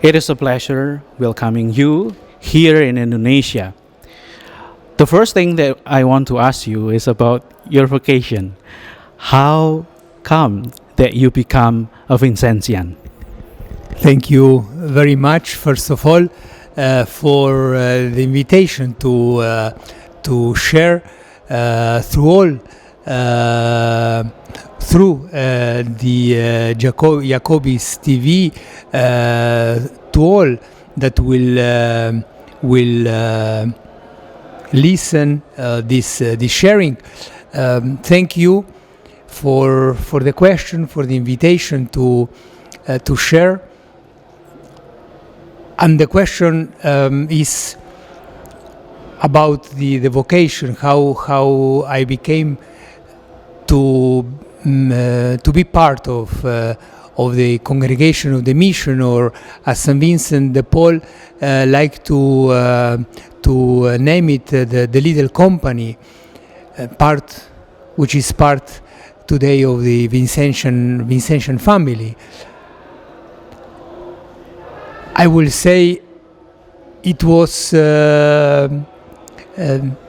It is a pleasure welcoming you here in Indonesia. The first thing that I want to ask you is about your vocation. How come that you become a Vincentian? Thank you very much, first of all, for the invitation to share through the YAKOBIS TV to all that will listen this sharing. Thank you for the question, for the invitation to share. And the question is about the vocation, how I became to be part of the congregation of the mission, or as St. Vincent de Paul like to name it, the little company, which is part today of the Vincentian family. I will say it was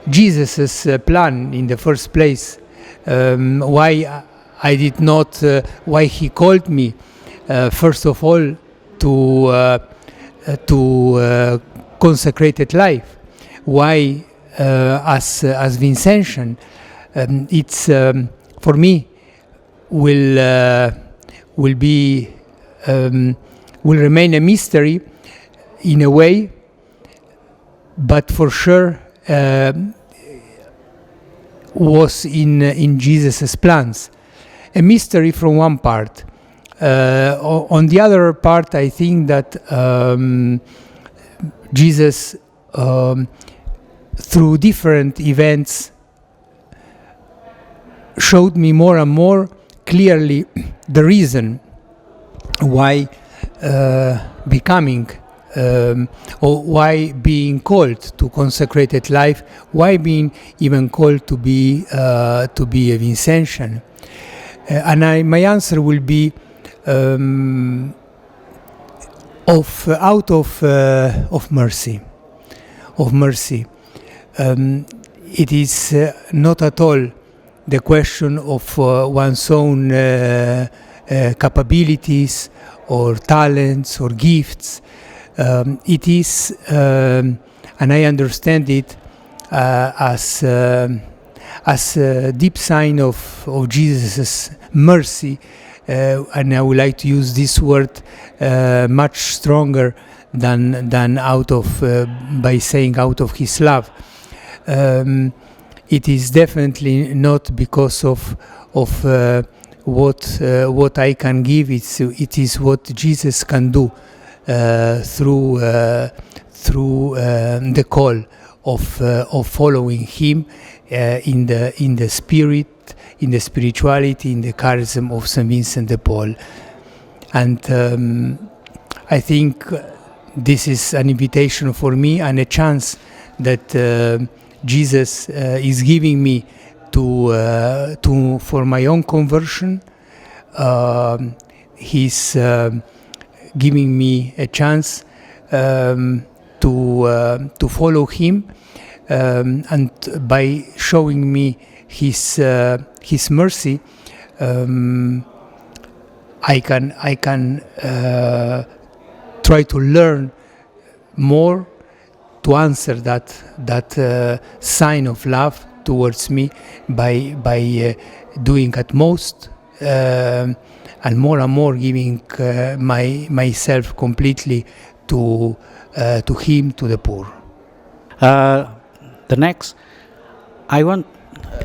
Jesus' plan in the first place. Why I did not, why he called me, first of all, to consecrated life. Why, as Vincentian, it's for me will remain a mystery in a way, but for sure was in Jesus' plans. A mystery from one part. On the other part, I think that Jesus, through different events, showed me more and more clearly the reason why becoming or why being called to consecrated life, why being even called to be a Vincentian. And my answer will be out of mercy. It is not at all the question of one's own capabilities or talents or gifts. It is, and I understand it as a deep sign of Jesus' mercy, and I would like to use this word much stronger than out of by saying out of His love. It is definitely not because of what I can give. It is what Jesus can do through the call of following Him in the spirit, in the spirituality, in the charism of St. Vincent de Paul. And I think this is an invitation for me and a chance that Jesus is giving me for my own conversion. He's giving me a chance to follow Him, and by showing me His mercy, I can try to learn more to answer that sign of love towards me by doing at most and more giving myself completely to Him, to the poor. The next,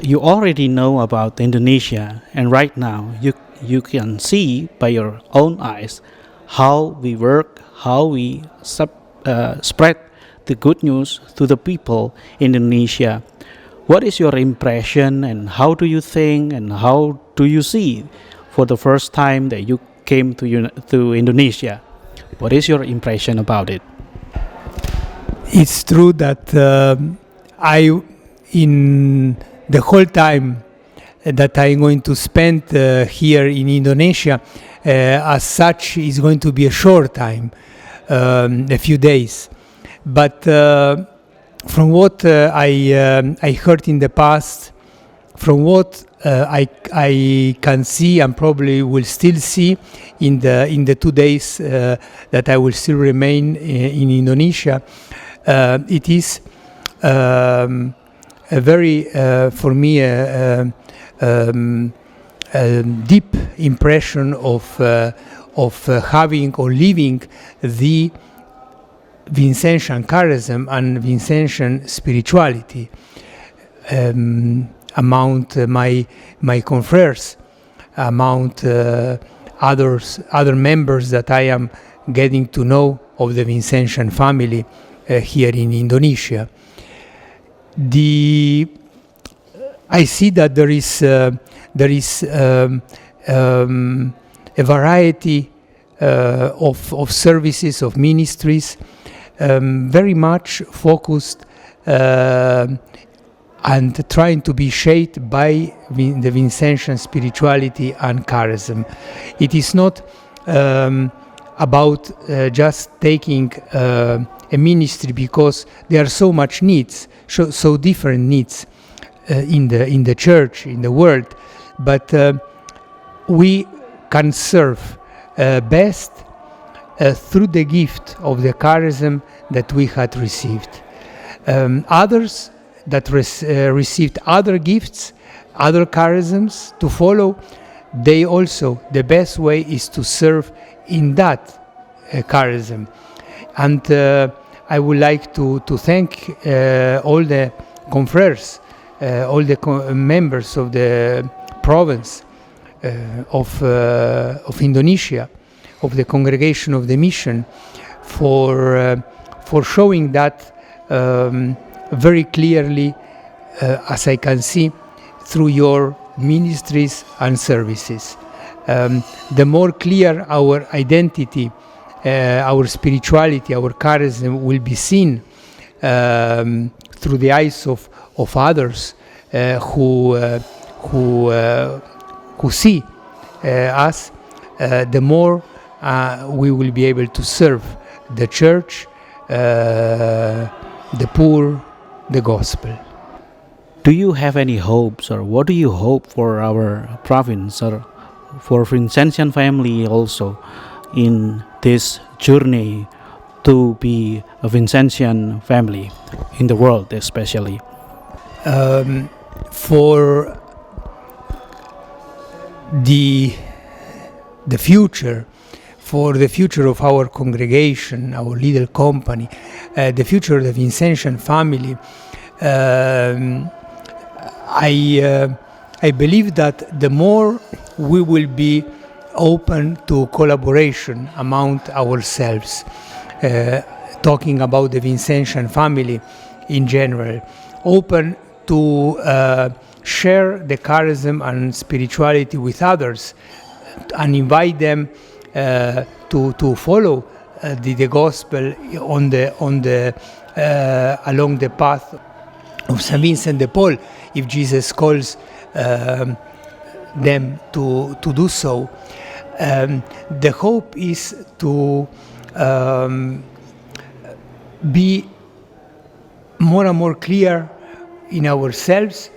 you already know about Indonesia, and right now you can see by your own eyes how we work, how we spread the good news to the people in Indonesia. What is your impression, and how do you think, and how do you see for the first time that you came to Indonesia? What is your impression about it? It's true that in the whole time that I'm going to spend here in Indonesia, as such, is going to be a short time. a few days. But from what I heard in the past, from what I can see and probably will still see in the 2 days that I will still remain in Indonesia, it is a very, for me, a deep impression of having or living the Vincentian charism and Vincentian spirituality among my confreres, among other members that I am getting to know of the Vincentian family here in Indonesia. I see that there is a variety of services, of ministries, very much focused and trying to be shaped by the Vincentian spirituality and charism. It is not about just taking a ministry because there are so much needs, so different needs in the church, in the world, but we can serve best through the gift of the charism that we had received. Others that received other gifts, other charisms to follow, they also, the best way is to serve in that charism. And I would like to thank all the confreres, all the members of the province of Indonesia, of the congregation of the mission, for showing that very clearly, as I can see, through your ministries and services. The more clear our identity, our spirituality, our charism will be seen through the eyes of others who see us, the more we will be able to serve the church, the poor, the gospel. Do you have any hopes, or what do you hope for our province or for Vincentian family also in this journey to be a Vincentian family in the world, especially? For the future, for the future of our congregation, our little company, the future of the Vincentian family, I believe that the more we will be open to collaboration among ourselves, talking about the Vincentian family in general, open to share the charism and spirituality with others and invite them to follow the gospel on the along the path of Saint Vincent de Paul, if Jesus calls them to do so. The hope is to be more and more clear in ourselves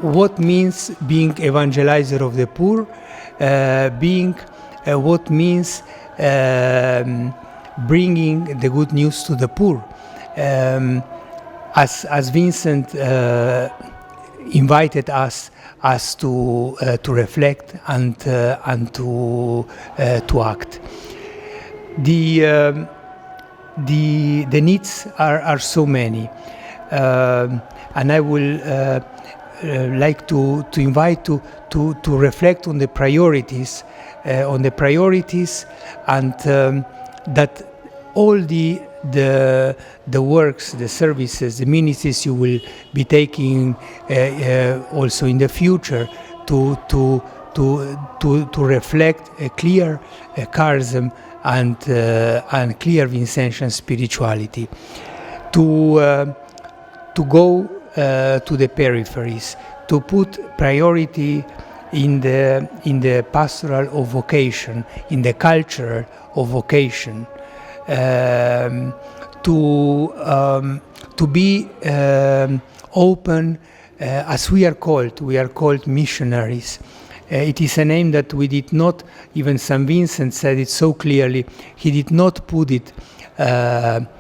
what means being evangelizer of the poor, being what means bringing the good news to the poor. As Vincent invited us to reflect and to act. The needs are so many, and I will like to invite to reflect on the priorities, and that all the works, the services, the ministries you will be taking also in the future to reflect a clear charism and clear Vincentian spirituality, to go to the peripheries, to put priority in the pastoral of vocation, in the culture of vocation, to be open as we are called. We are called missionaries. It is a name that we did not, even St. Vincent said it so clearly, he did not put it to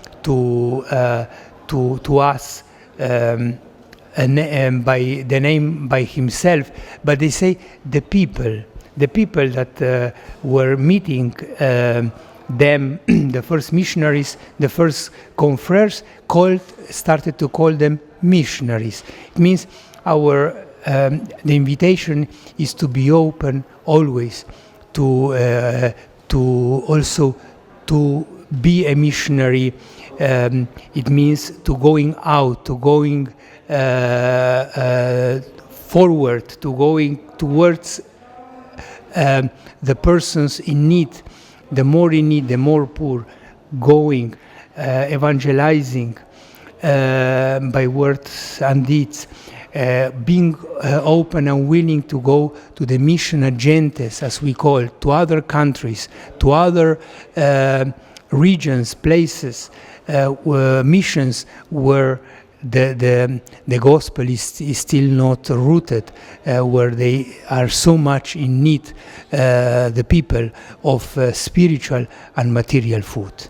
us by the name by himself, but they say the people that were meeting them, the first missionaries, the first confreres, started to call them missionaries. It means the invitation is to be open always, to also to be a missionary. It means to going out, to going forward, to going towards the persons in need, the more in need, the more poor, going, evangelizing by words and deeds, being open and willing to go to the mission agentes, as we call it, to other countries, to other regions, places, missions where the gospel is still not rooted, where they are so much in need, the people of spiritual and material food.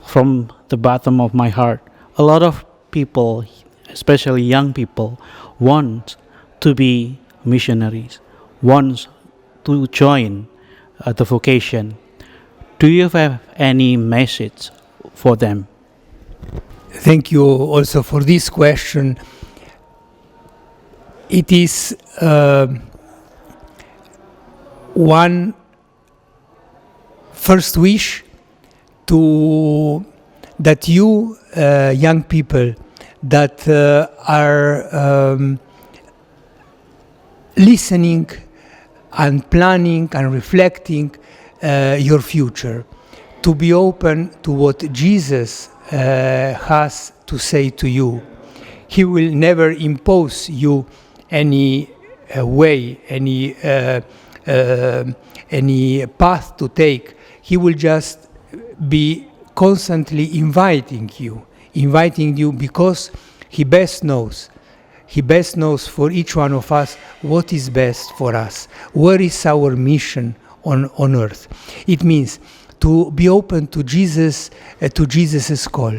From the bottom of my heart, a lot of people, especially young people, want to be missionaries, want to join the vocation. Do you have any message for them? Thank you also for this question. It is one first wish that you young people that are listening and planning and reflecting your future, to be open to what Jesus has to say to you. He will never impose you any way, any path to take. He will just be constantly inviting you because he best knows for each one of us what is best for us, where is our mission on earth. It means to be open to Jesus, to Jesus's call.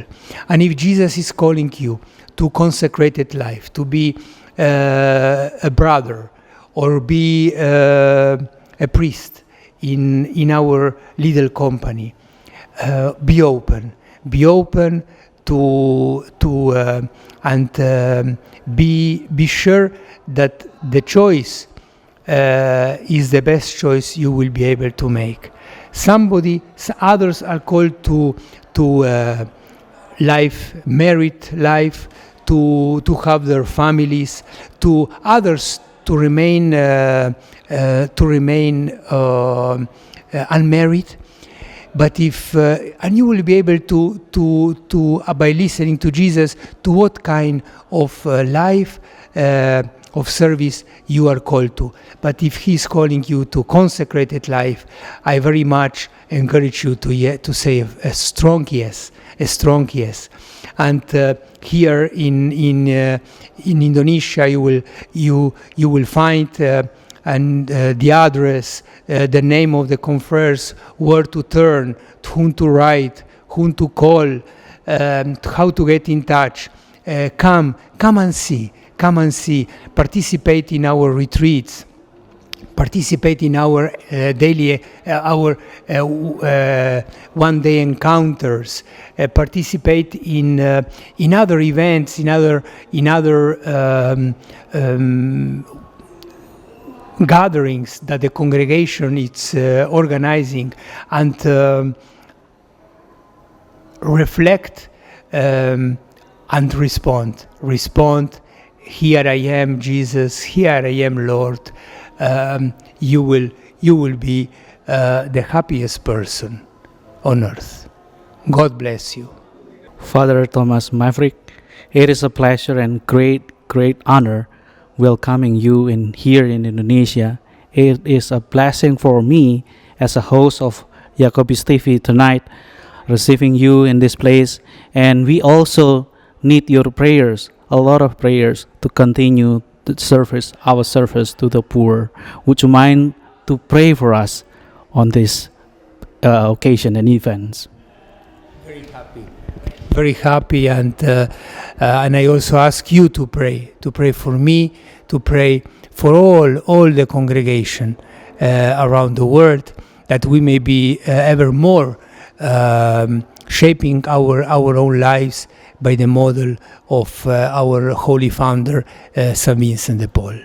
And if Jesus is calling you to consecrated life, to be a brother or be a priest in our little company, be open to be sure that the choice is the best choice you will be able to make. Others are called to life, married life, to have their families, to others to remain unmarried. But if and you will be able to by listening to Jesus, to what kind of life of service you are called to. But if He's calling you to consecrated life, I very much encourage you to say a strong yes, And here in Indonesia, you will find and the address, the name of the confreres, where to turn, to whom to write, whom to call, how to get in touch. Come and see. Participate in our retreats. Participate in our daily, one-day encounters. Participate in other events, in other gatherings that the congregation is organizing, and reflect and respond. Here I am, Jesus. Here I am, Lord. You will be the happiest person on earth. God bless you. Father Tomaž Mavrič, it is a pleasure and great honor welcoming you here in Indonesia. It is a blessing for me as a host of YAKOBIS TV tonight. receiving you in this place. And we also need your prayers, a lot of prayers, to continue the service, our service to the poor. Would you mind to pray for us on this occasion and events? Very happy, and I also ask you to pray for me, to pray for all the congregation around the world, that we may be ever more shaping our own lives by the model of our holy founder, Saint Vincent de Paul.